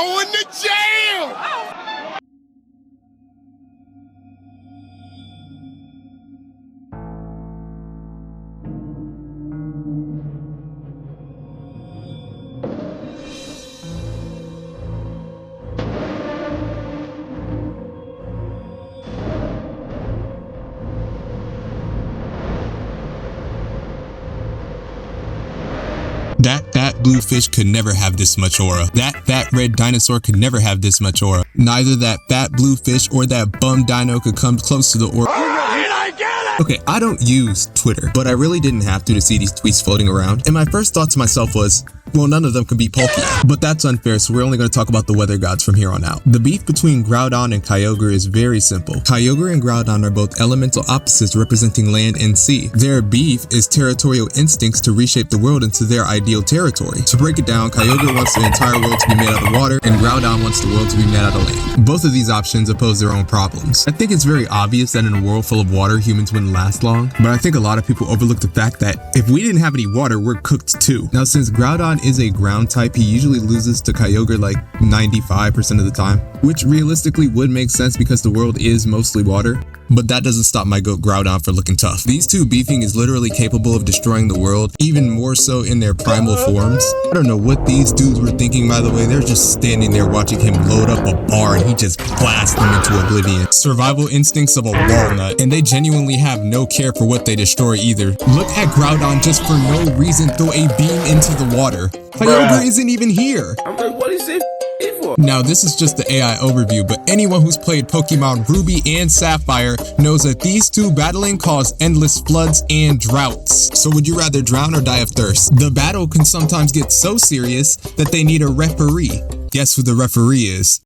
going to jail! That fat blue fish could never have this much aura. That fat red dinosaur could never have this much aura. Neither that fat blue fish or that bum dino could come close to the aura. Okay, I don't use Twitter, but I really didn't have to see these tweets floating around. And my first thought to myself was, well, none of them can beat Palkia. But that's unfair, so we're only going to talk about the weather gods from here on out. The beef between Groudon and Kyogre is very simple. Kyogre and Groudon are both elemental opposites representing land and sea. Their beef is territorial instincts to reshape the world into their ideal territory. To break it down, Kyogre wants the entire world to be made out of water, and Groudon wants the world to be made out of land. Both of these options oppose their own problems. I think it's very obvious that in a world full of water, humans wouldn't last long, but I think a lot of people overlook the fact that if we didn't have any water, we're cooked too. Now, since Groudon is a ground type, he usually loses to Kyogre like 95% of the time, which realistically would make sense because the world is mostly water. But that doesn't stop my goat Groudon for looking tough. These two beefing is literally capable of destroying the world, even more so in their primal forms. I don't know what these dudes were thinking, by the way. They're just standing there watching him load up a bar and he just blasts them into oblivion. Survival instincts of a walnut, and they genuinely have no care for what they destroy either. Look at Groudon just for no reason throw a beam into the water. Kyogre isn't even here. I'm like, what is it for? Now, this is just the AI overview, but anyone who's played Pokemon Ruby and Sapphire knows that these two battling cause endless floods and droughts. So would you rather drown or die of thirst? The battle can sometimes get so serious that they need a referee. Guess who the referee is?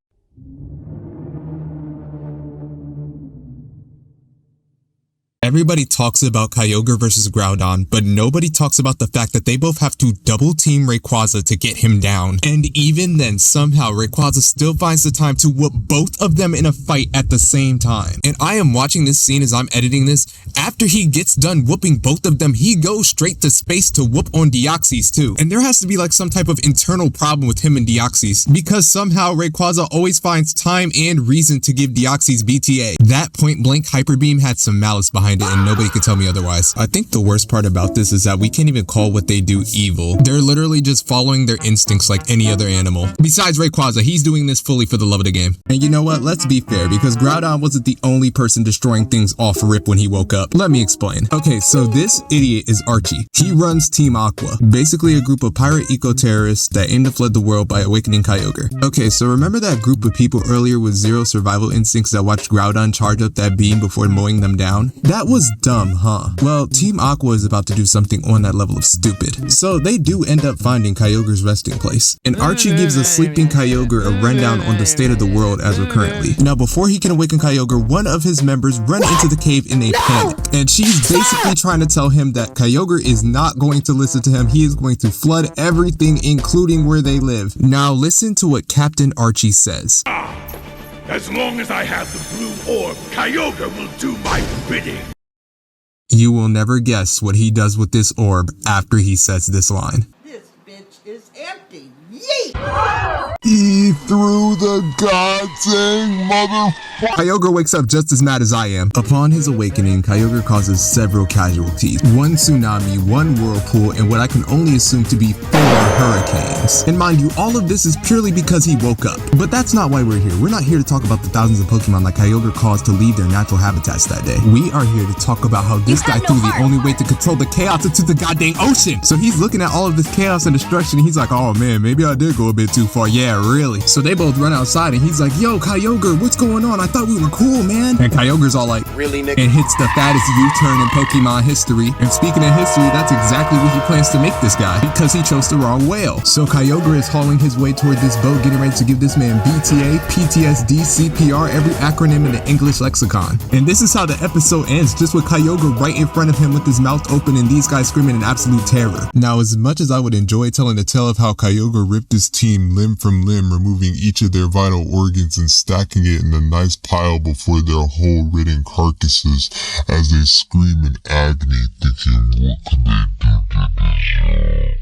Everybody talks about Kyogre versus Groudon, but nobody talks about the fact that they both have to double team Rayquaza to get him down. And even then, somehow Rayquaza still finds the time to whoop both of them in a fight at the same time. And I am watching this scene as I'm editing this. After he gets done whooping both of them, he goes straight to space to whoop on Deoxys too. And there has to be like some type of internal problem with him and Deoxys, because somehow Rayquaza always finds time and reason to give Deoxys BTA. That point blank hyper beam had some malice behind it, and nobody could tell me otherwise. I think the worst part about this is that we can't even call what they do evil. They're literally just following their instincts like any other animal. Besides Rayquaza, he's doing this fully for the love of the game. And you know what? Let's be fair, because Groudon wasn't the only person destroying things off rip when he woke up. Let me explain. Okay, so this idiot is Archie. He runs Team Aqua, basically a group of pirate eco-terrorists that aim to flood the world by awakening Kyogre. Okay, so remember that group of people earlier with zero survival instincts that watched Groudon charge up that beam before mowing them down? That was dumb, huh? Well, Team Aqua is about to do something on that level of stupid. So they do end up finding Kyogre's resting place. And Archie gives a sleeping Kyogre a rundown on the state of the world as we're currently. Now, before he can awaken Kyogre, one of his members run into the cave in a panic. And she's basically trying to tell him that Kyogre is not going to listen to him. He is going to flood everything, including where they live. Now listen to what Captain Archie says. As long as I have the blue orb, Kyogre will do my bidding. You will never guess what he does with this orb after he says this line. This bitch is empty. Yeet! He threw the goddamn motherfucker. Kyogre wakes up just as mad as I am. Upon his awakening, Kyogre causes several casualties. One tsunami, one whirlpool, and what I can only assume to be 4 hurricanes. And mind you, all of this is purely because he woke up. But that's not why we're here. We're not here to talk about the thousands of Pokemon that Kyogre caused to leave their natural habitats that day. We are here to talk about how this guy threw the only way to control the chaos into the goddamn ocean. So he's looking at all of this chaos and destruction, and he's like, oh man, maybe I did go a bit too far. Yeah, really. So they both run outside, and he's like, yo, Kyogre, what's going on? I thought we were cool, man. And Kyogre's all like, Really, nigga? and hits the fattest U-turn in Pokemon history. And speaking of history, that's exactly what he plans to make this guy, because he chose the wrong whale. So Kyogre is hauling his way toward this boat, getting ready to give this man BTA, PTSD, CPR, every acronym in the English lexicon. And this is how the episode ends, just with Kyogre right in front of him with his mouth open and these guys screaming in absolute terror. Now, as much as I would enjoy telling the tale of how Kyogre ripped his team limb from limb, removing each of their vital organs and stacking it in a nice pile before their hole-ridden carcasses as they scream in agony, thinking, what could they do to deserve?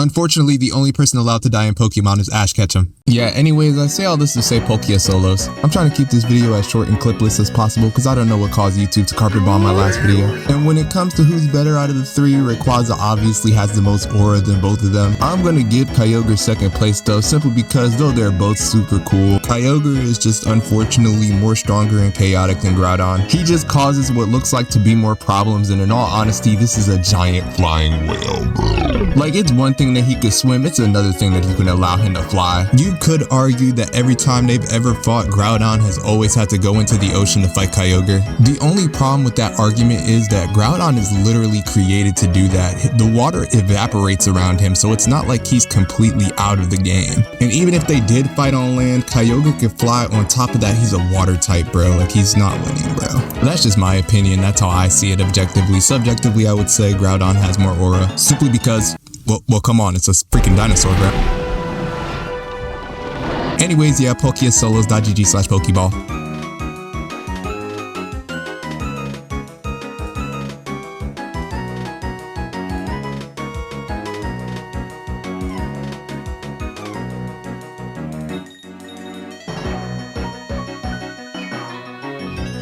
Unfortunately, the only person allowed to die in Pokemon is Ash Ketchum. Yeah, anyways, I say all this to say Pokia Solos. I'm trying to keep this video as short and clipless as possible because I don't know what caused YouTube to carpet bomb my last video. And when it comes to who's better out of the three, Rayquaza obviously has the most aura than both of them. I'm gonna give Kyogre second place though, simply because though they're both super cool, Kyogre is just unfortunately more stronger and chaotic than Groudon. He just causes what looks like to be more problems, and in all honesty, this is a giant flying whale, bro. Like, it's one thing that he could swim, it's another thing that you can allow him to fly. You could argue that every time they've ever fought, Groudon has always had to go into the ocean to fight Kyogre. The only problem with that argument is that Groudon is literally created to do that. The water evaporates around him, so it's not like he's completely out of the game. And even if they did fight on land, Kyogre could fly. On top of that, he's a water type, bro. Like, he's not winning, bro. That's just my opinion. That's how I see it objectively. Subjectively, I would say Groudon has more aura, simply because, well, come on, it's a freaking dinosaur, bro. Anyways, yeah, Pokia Solos.gg/Pokeball.